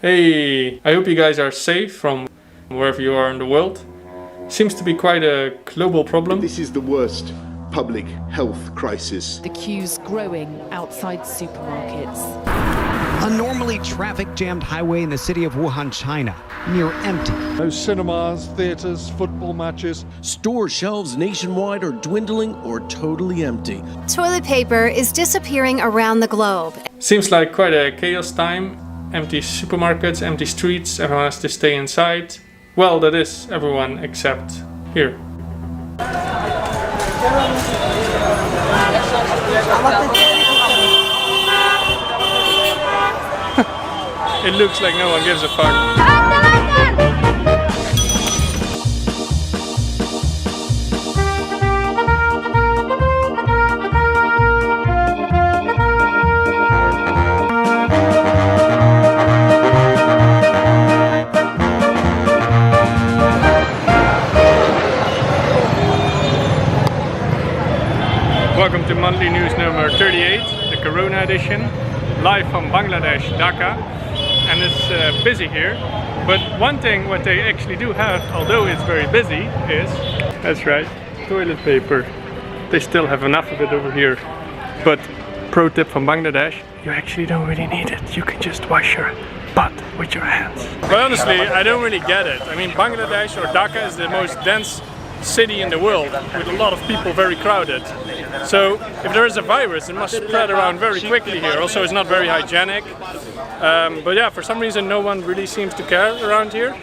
Hey, I hope you guys are safe from wherever you are in the world. Seems to be quite a global problem. This is the worst public health crisis. The queues growing outside supermarkets. A normally traffic-jammed highway in the city of Wuhan, China, near empty. No cinemas, theaters, football matches. Store shelves nationwide are dwindling or totally empty. Toilet paper is disappearing around the globe. Seems like quite a chaos time. Empty supermarkets, empty streets, everyone has to stay inside. Well, that is everyone except here. It looks like no one gives a fuck. Welcome to monthly news number 38, the Corona edition, live from Bangladesh, Dhaka. And it's busy here, but one thing what they actually do have, although it's very busy, is, that's right, toilet paper. They still have enough of it over here. But pro tip from Bangladesh, you actually don't really need it. You can just wash your butt with your hands. But honestly, I don't really get it. I mean, Bangladesh or Dhaka is the most dense city in the world, with a lot of people, very crowded. So if there is a virus, it must spread around very quickly here. Also, it's not very hygienic. But yeah, for some reason no one really seems to care around here.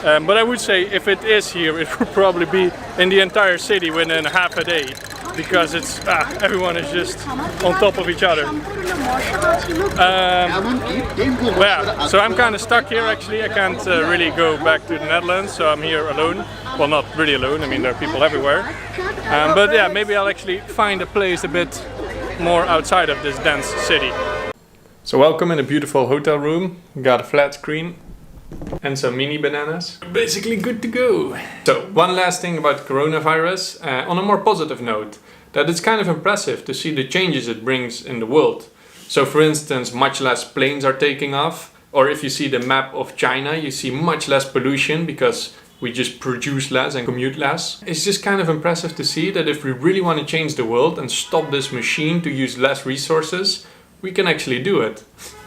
But I would say if it is here, it would probably be in the entire city within half a day, because it's everyone is just on top of each other. Yeah, so I'm kind of stuck here actually. I can't really go back to the Netherlands, so I'm here alone. Well, not really alone, I mean there are people everywhere. But yeah, maybe I'll actually find a place a bit more outside of this dense city. So welcome in a beautiful hotel room. We got a flat screen and some mini bananas. Basically good to go. So one last thing about coronavirus, on a more positive note, that it's kind of impressive to see the changes it brings in the world. So for instance, much less planes are taking off, or if you see the map of China, you see much less pollution because we just produce less and commute less. It's just kind of impressive to see that if we really want to change the world and stop this machine to use less resources, we can actually do it.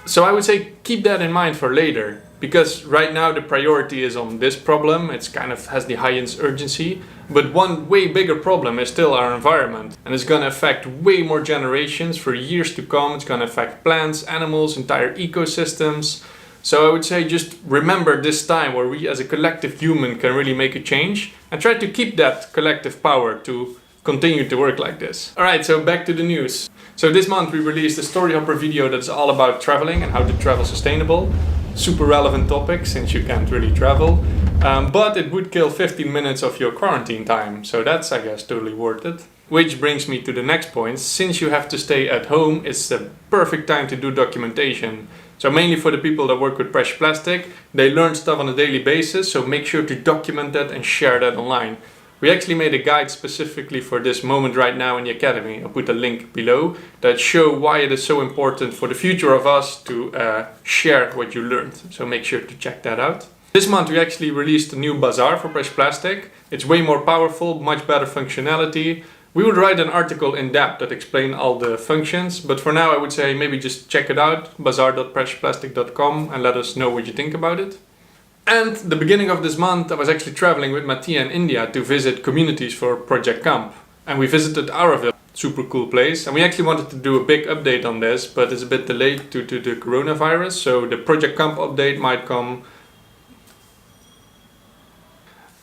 So I would say keep that in mind for later, because right now the priority is on this problem. It's kind of has the highest urgency, but one way bigger problem is still our environment, and it's going to affect way more generations for years to come. It's going to affect plants, animals, entire ecosystems. So I would say just remember this time where we as a collective human can really make a change, and try to keep that collective power to continue to work like this. Alright, so back to the news. So this month we released a story hopper video that's all about traveling and how to travel sustainable. Super relevant topic since you can't really travel. But it would kill 15 minutes of your quarantine time. So that's, I guess, totally worth it. Which brings me to the next point. Since you have to stay at home, it's the perfect time to do documentation. So mainly for the people that work with precious plastic, they learn stuff on a daily basis, so make sure to document that and share that online. We actually made a guide specifically for this moment right now in the Academy. I'll put a link below that show why it is so important for the future of us to share what you learned. So make sure to check that out. This month we actually released a new bazaar for precious plastic. It's way more powerful, much better functionality. We would write an article in depth that explain all the functions, but for now I would say maybe just check it out, bazaar.preciosplastic.com, and let us know what you think about it. And the beginning of this month I was actually traveling with Mattia in India to visit communities for Project Camp. And we visited Auroville, super cool place. And we actually wanted to do a big update on this, but it's a bit delayed due to the coronavirus, so the Project Camp update might come.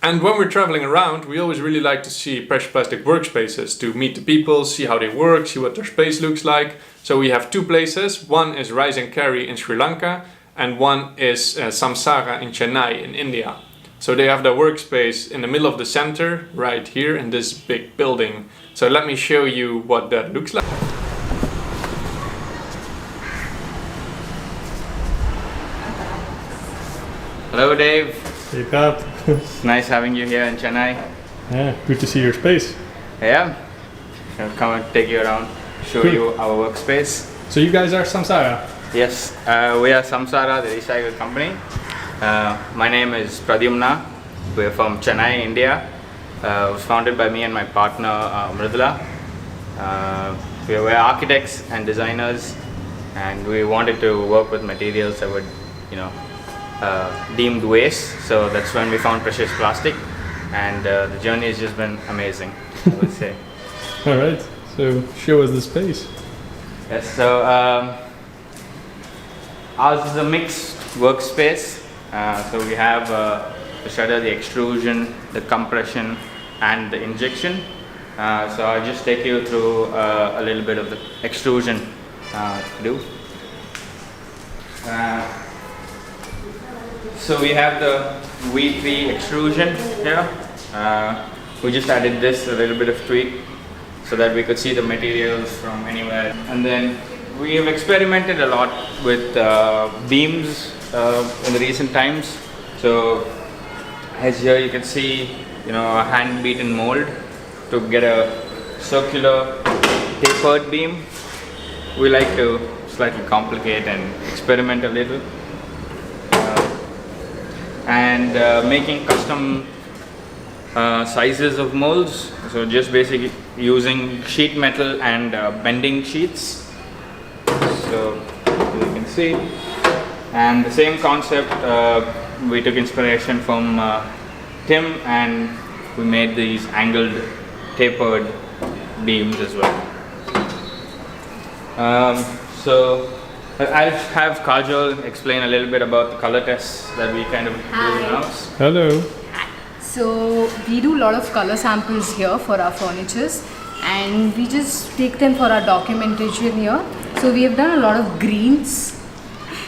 And when we're traveling around, we always really like to see precious plastic workspaces, to meet the people, see how they work, see what their space looks like. So we have two places. One is Rise and Carry in Sri Lanka, and one is Samsara in Chennai in India. So they have their workspace in the middle of the center, right here in this big building. So let me show you what that looks like. Hello Dave. Hey Pat. Nice having you here in Chennai. Yeah, good to see your space. Yeah. I'll come and take you around, show you our workspace. So you guys are Samsara? Yes, we are Samsara, the recycle company. My name is Pradyumna. We're from Chennai, India. It was founded by me and my partner Mridula. We were architects and designers, and we wanted to work with materials that would, deemed waste. So that's when we found precious plastic, and the journey has just been amazing, I would say. All right. So show us the space. Yes. So ours is a mixed workspace. So we have the shredder, the extrusion, the compression, and the injection. So I'll just take you through a little bit of the extrusion to do. So we have the V3 extrusion here. We just added this, a little bit of tweak, so that we could see the materials from anywhere. And then we have experimented a lot with beams in the recent times. So as here you can see, a hand beaten mold to get a circular tapered beam. We like to slightly complicate and experiment a little. And making custom sizes of molds. So just basically using sheet metal and bending sheets. So as you can see, and the same concept, we took inspiration from Tim, and we made these angled tapered beams as well. So I'll have Kajol explain a little bit about the color tests that we kind of do in-house. Hello. So we do a lot of color samples here for our furnitures, and we just take them for our documentation here. So we have done a lot of greens.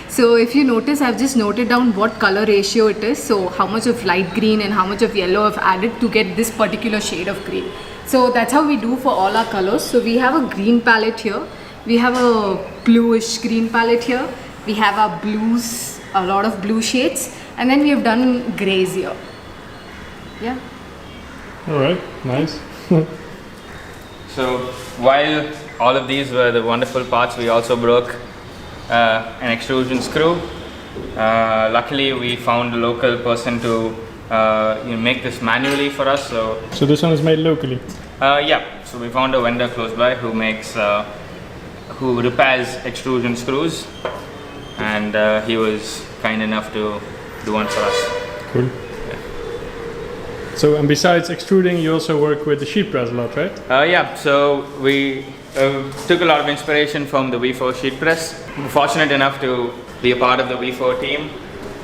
So if you notice, I've just noted down what color ratio it is. So how much of light green and how much of yellow I've added to get this particular shade of green. So that's how we do for all our colors. So we have a green palette here. We have a bluish green palette here. We have our blues, a lot of blue shades. And then we have done grays here. Yeah. All right. Nice. So while all of these were the wonderful parts, we also broke an extrusion screw. Luckily, we found a local person to make this manually for us. So this one is made locally? Yeah. So we found a vendor close by who makes, who repairs extrusion screws, and he was kind enough to do one for us. Cool. So, and besides extruding, you also work with the sheet press a lot, right? Yeah, so we took a lot of inspiration from the V4 sheet press. We're fortunate enough to be a part of the V4 team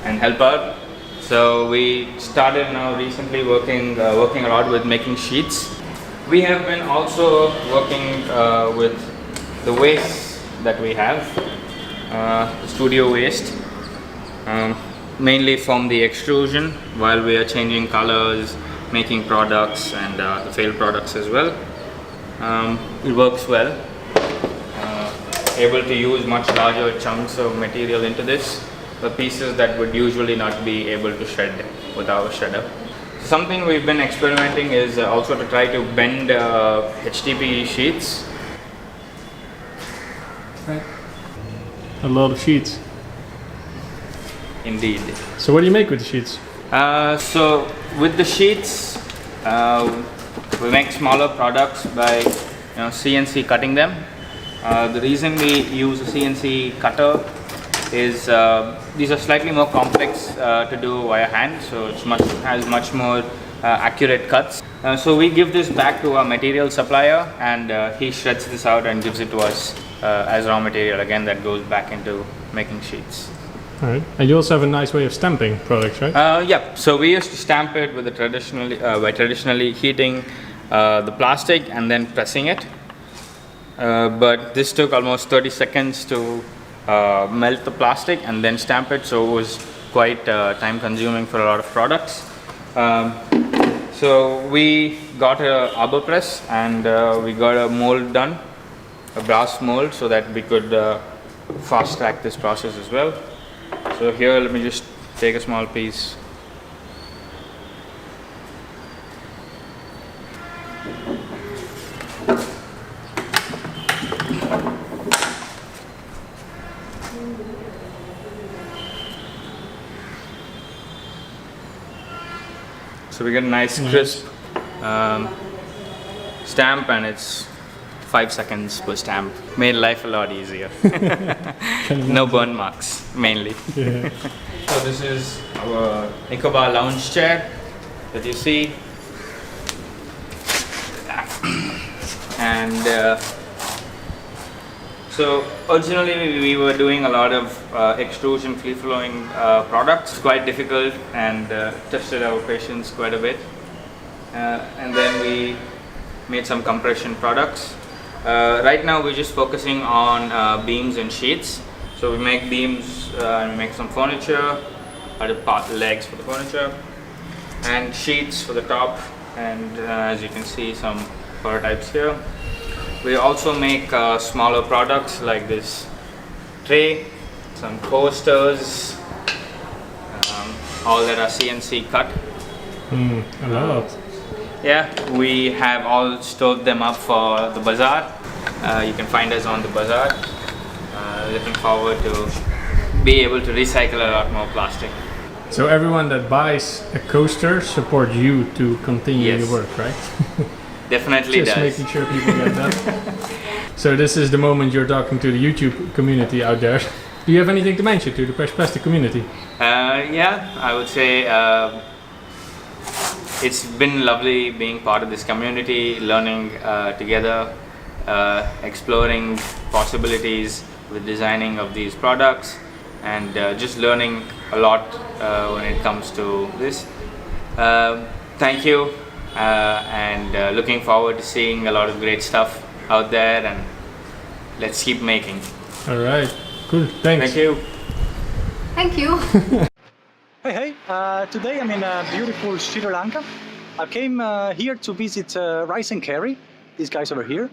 and help out. So we started now recently working a lot with making sheets. We have been also working with the waste that we have, studio waste. Mainly from the extrusion, while we are changing colors, making products, and the failed products as well. It works well. Able to use much larger chunks of material into this, the pieces that would usually not be able to shred with our shredder. Something we've been experimenting is also to try to bend HDPE sheets. Right. A lot of sheets. Indeed. So what do you make with the sheets? So with the sheets, we make smaller products by CNC cutting them. The reason we use a CNC cutter is these are slightly more complex to do via hand, so it has much more accurate cuts. So we give this back to our material supplier, and he shreds this out and gives it to us as raw material. Again, that goes back into making sheets. All right. And you also have a nice way of stamping products, right? Yeah. So we used to stamp it with the by traditionally heating the plastic and then pressing it. But this took almost 30 seconds to melt the plastic and then stamp it. So it was quite time consuming for a lot of products. So we got a arbor press, and we got a mold done, a brass mold, so that we could fast track this process as well. So here, let me just take a small piece. So we get a nice crisp stamp, and it's 5 seconds per stamp. Made life a lot easier. No burn marks, mainly. Yeah. So this is our Nicobar lounge chair that you see. And so originally we were doing a lot of extrusion free flowing products. Quite difficult, and tested our patience quite a bit. And then we made some compression products. Right now we're just focusing on beams and sheets. So we make beams and we make some furniture, other legs for the furniture, and sheets for the top, and as you can see, some prototypes here. We also make smaller products like this tray, some coasters, all that are CNC cut. A lot. Yeah, we have all stored them up for the bazaar. You can find us on the bazaar. Looking forward to be able to recycle a lot more plastic. So everyone that buys a coaster support you to continue your work, right? Definitely Just does. making sure people get that. So this is the moment you're talking to the YouTube community out there. Do you have anything to mention to the Precious Plastic community? Yeah, I would say it's been lovely being part of this community, learning together, exploring possibilities with designing of these products, and just learning a lot when it comes to this. Thank you, and looking forward to seeing a lot of great stuff out there, and let's keep making. All right, cool, thanks. Thank you. Thank you. Hey, today I'm in beautiful Sri Lanka. I came here to visit Rice and Carry, these guys over here.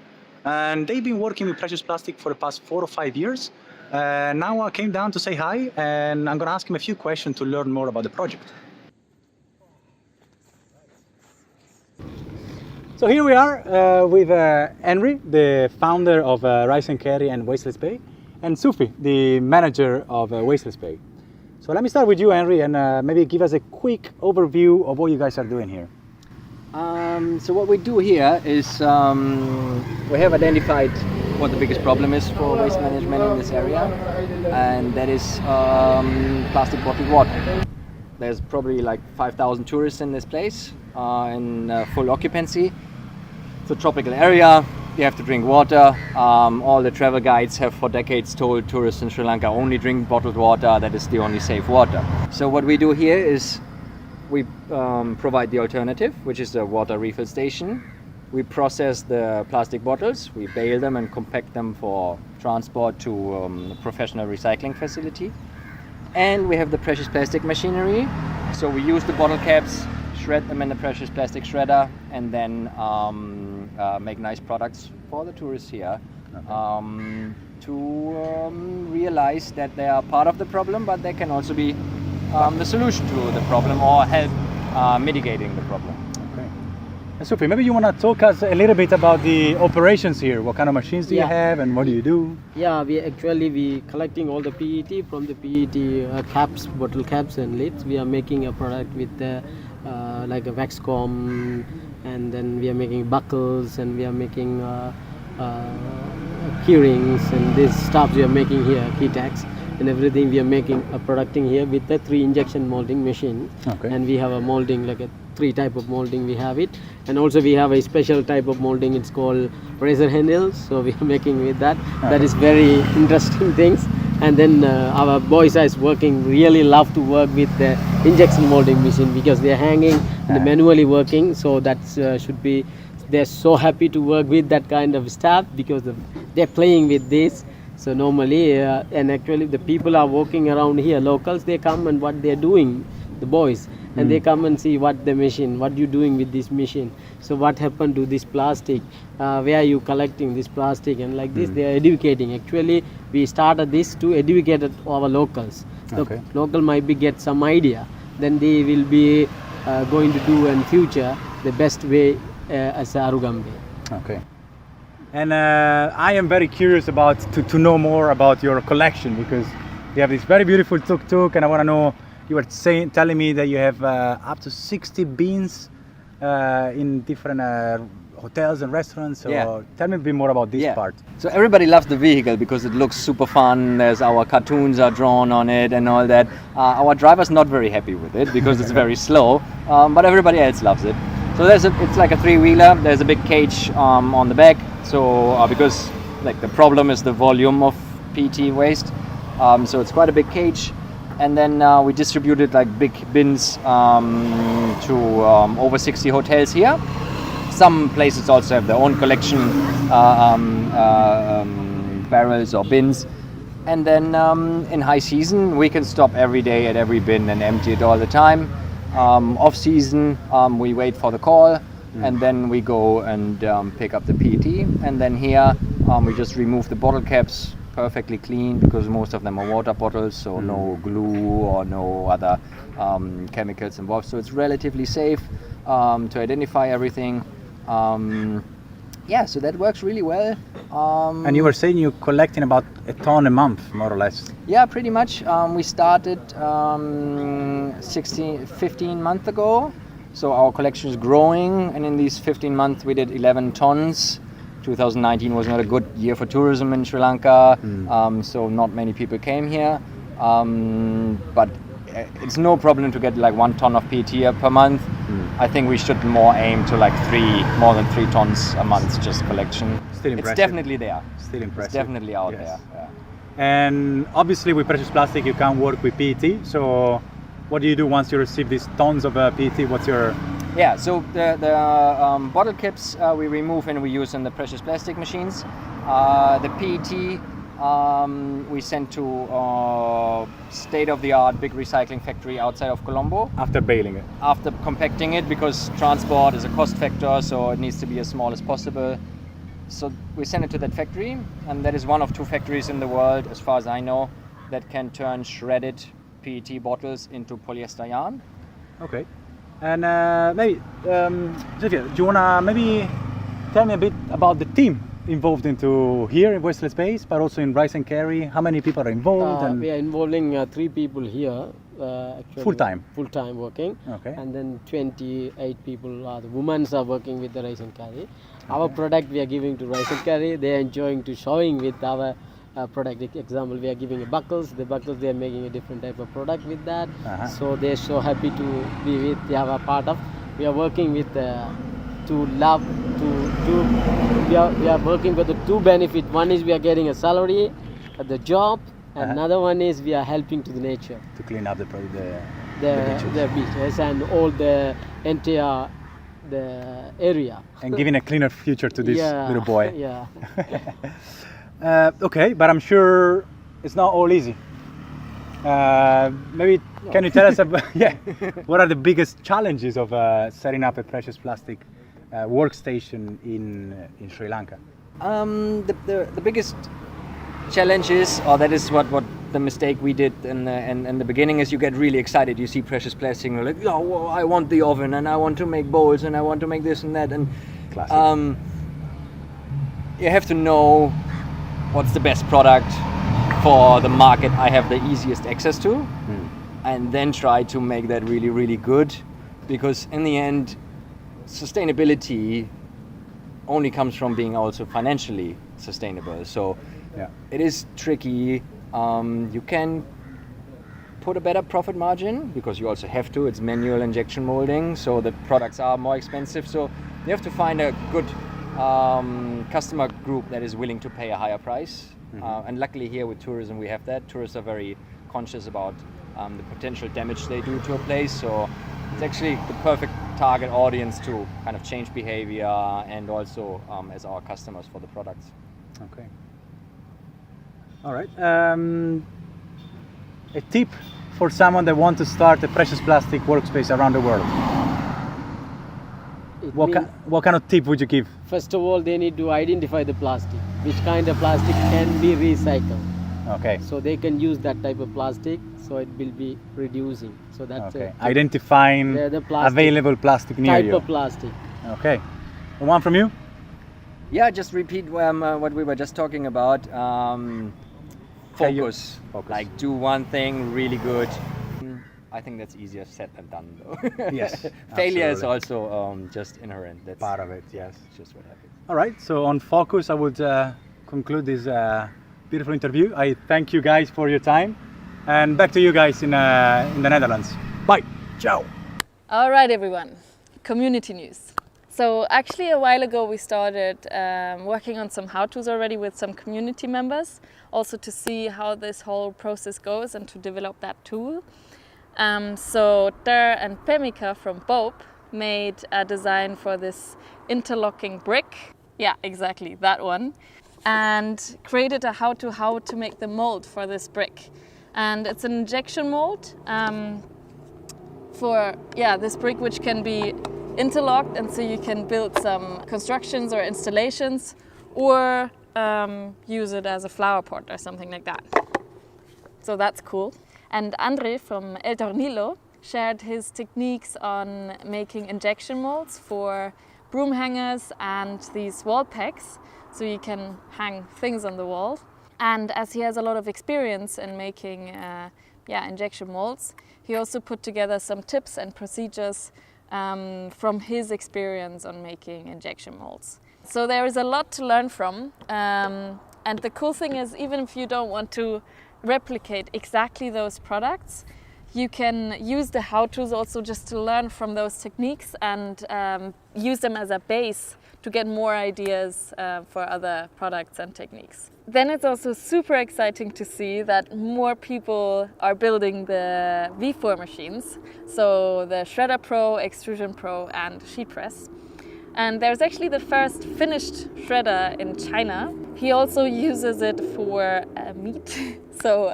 And they've been working with precious plastic for the past 4 or 5 years. Now I came down to say hi, and I'm gonna ask him a few questions to learn more about the project. So here we are with Henry, the founder of Rice and Carry and Wasteless Bay, and Sufi, the manager of Wasteless Bay. So let me start with you, Henry, and maybe give us a quick overview of what you guys are doing here. So what we do here is we have identified what the biggest problem is for waste management in this area, and that is plastic bottled water. There's probably like 5,000 tourists in this place in full occupancy. It's a tropical area, you have to drink water. All the travel guides have for decades told tourists in Sri Lanka only drink bottled water, that is the only safe water. So what we do here is we provide the alternative, which is the water refill station. We process the plastic bottles, we bale them and compact them for transport to a professional recycling facility. And we have the precious plastic machinery. So we use the bottle caps, shred them in the precious plastic shredder, and then make nice products for the tourists here. To realize that they are part of the problem, but they can also be the solution to the problem, or help mitigating the problem. Okay. And Sophie, maybe you want to talk us a little bit about the operations here. What kind of machines do you have, and what do you do? Yeah, we collecting all the PET from the PET caps, bottle caps and lids. We are making a product with like a wax comb, and then we are making buckles, and we are making key rings, and this stuff we are making here, key tags and everything we are making a product in here with a 3 injection molding machine. Okay. And we have a molding, like a 3 type of molding we have it, and also we have a special type of molding, it's called razor handles, so we are making with that. That is very interesting things. And then our boys is working, really love to work with the injection molding machine, because they are hanging and manually working, so that should be, they're so happy to work with that kind of stuff, because they're playing with this. So normally, and actually the people are walking around here, locals, they come and what they're doing, the boys, and they come and see what the machine, what you doing with this machine. So what happened to this plastic, where are you collecting this plastic, and like this, they are educating. Actually, we started this to educate our locals. The local might be get some idea, then they will be going to do in future the best way as Arugambe. Okay. And I am very curious about to know more about your collection, because you have this very beautiful tuk-tuk, and I want to know you were telling me that you have up to 60 bins in different hotels and restaurants. So Yeah. tell me a bit more about this part. So everybody loves the vehicle because it looks super fun. There's our cartoons are drawn on it and all that. Our driver's not very happy with it because it's very slow, but everybody else loves it. So it's like a three-wheeler. There's a big cage on the back. So because like the problem is the volume of PET waste. So it's quite a big cage. And then we distributed like big bins to over 60 hotels here. Some places also have their own collection barrels or bins. And then in high season, we can stop every day at every bin and empty it all the time. Off season, we wait for the call and then we go and pick up the PET. And then here, we just remove the bottle caps, perfectly clean because most of them are water bottles, so no glue or no other chemicals involved. So it's relatively safe to identify everything. So that works really well. And you were saying you're collecting about a ton a month, more or less. Yeah, pretty much. We started 15 months ago. So our collection is growing, and in these 15 months we did 11 tons. 2019 was not a good year for tourism in Sri Lanka, so not many people came here. But it's no problem to get like 1 ton of PET per month. I think we should more aim to like more than 3 tons a month just collection. Still impressive. It's definitely there. Still impressive. It's definitely out Yes. there. Yeah. And obviously with precious plastic you can't work with PET. So what do you do once you receive these tons of PET? What's your... Yeah, so the bottle caps we remove and we use in the precious plastic machines. The PET we send to state-of-the-art big recycling factory outside of Colombo. After baling it? After compacting it, because transport is a cost factor, so it needs to be as small as possible. So we send it to that factory, and that is one of 2 factories in the world, as far as I know, that can turn shredded PET bottles into polyester yarn. Okay. And maybe, Sophia, do you want to maybe tell me a bit about the team involved into here in Wasteless Space, but also in Rise and Carry? How many people are involved? We are involving 3 people here. Actually Full-time? Full-time working. Okay. And then 28 people are the women are working with the Rise and Carry. Our product we are giving to Rise and Carry. They are enjoying to showing with our product. Example, we are giving buckles. The buckles they are making a different type of product with that. So they are so happy to be with. They have a part of. We are working with we are working for the 2 benefits. One is we are getting a salary at the job. Another one is we are helping to the nature. To clean up the beaches and all the entire area. And giving a cleaner future to this little boy. Yeah. Okay, but I'm sure it's not all easy. Maybe can you tell us about, what are the biggest challenges of setting up a precious plastic workstation in Sri Lanka? The biggest challenge is, or that is what the mistake we did in the beginning, is you get really excited. You see precious plastic, and you're like, oh, I want the oven, and I want to make bowls, and I want to make this and that, and you have to know what's the best product for the market I have the easiest access to, and then try to make that really, really good, because in the end, sustainability only comes from being also financially sustainable. So it is tricky. You can put a better profit margin because you also have to. It's manual injection molding, so the products are more expensive. So you have to find a good customer group that is willing to pay a higher price. And luckily here with tourism we have that. Tourists are very conscious about the potential damage they do to a place. So it's actually the perfect target audience to kind of change behavior and also as our customers for the products. Okay. All right. A tip for someone that wants to start a precious plastic workspace around the world. What kind of tip would you give? First of all, they need to identify the plastic. Which kind of plastic can be recycled. Okay. So they can use that type of plastic, so it will be reducing. So that's identifying the plastic, available plastic near you. Type of plastic. Okay. And one from you? Yeah, just repeat what we were just talking about. Focus. Like do one thing really good. I think that's easier said than done, though. Yes, Failure is absolutely. also just inherent. That's Part of it, yes. just what happens. All right, so on Focus, I would conclude this beautiful interview. I thank you guys for your time, and back to you guys in the Netherlands. Bye. Ciao. All right, everyone. Community news. So actually a while ago we started working on some how-tos already with some community members, also to see how this whole process goes and to develop that tool. So Ter and Pemika from BOPE made a design for this interlocking brick. Yeah, exactly, that one. And created a how to make the mold for this brick. And it's an injection mold for this brick, which can be interlocked, and so you can build some constructions or installations, or use it as a flower pot or something like that. So that's cool. And Andre from El Tornillo shared his techniques on making injection molds for broom hangers and these wall packs, so you can hang things on the wall. And as he has a lot of experience in making injection molds, he also put together some tips and procedures from his experience on making injection molds. So there is a lot to learn from, and the cool thing is, even if you don't want to replicate exactly those products, you can use the how-tos also just to learn from those techniques and use them as a base to get more ideas for other products and techniques. Then it's also super exciting to see that more people are building the V4 machines, so the Shredder Pro, Extrusion Pro and Sheet Press. And there's actually the first finished shredder in China. He also uses it for meat, so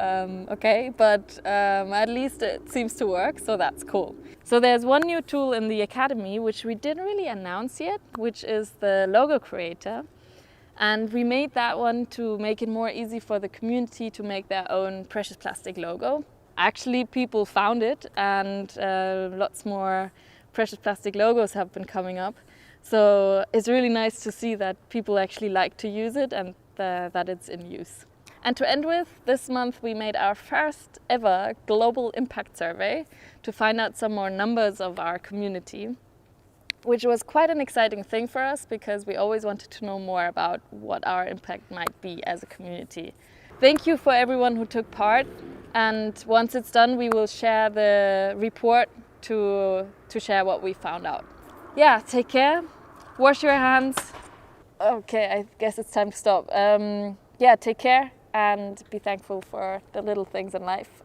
but at least it seems to work, so that's cool. So there's one new tool in the Academy which we didn't really announce yet, which is the logo creator. And we made that one to make it more easy for the community to make their own precious plastic logo. Actually, people found it, and lots more precious plastic logos have been coming up. So it's really nice to see that people actually like to use it and that it's in use. And to end with, this month we made our first ever global impact survey to find out some more numbers of our community, which was quite an exciting thing for us because we always wanted to know more about what our impact might be as a community. Thank you for everyone who took part, and once it's done we will share the report to share what we found out. Yeah, take care, wash your hands. Okay, I guess it's time to stop. Take care and be thankful for the little things in life,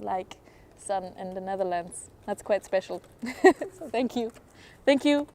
like sun in the Netherlands. That's quite special. So thank you. Thank you.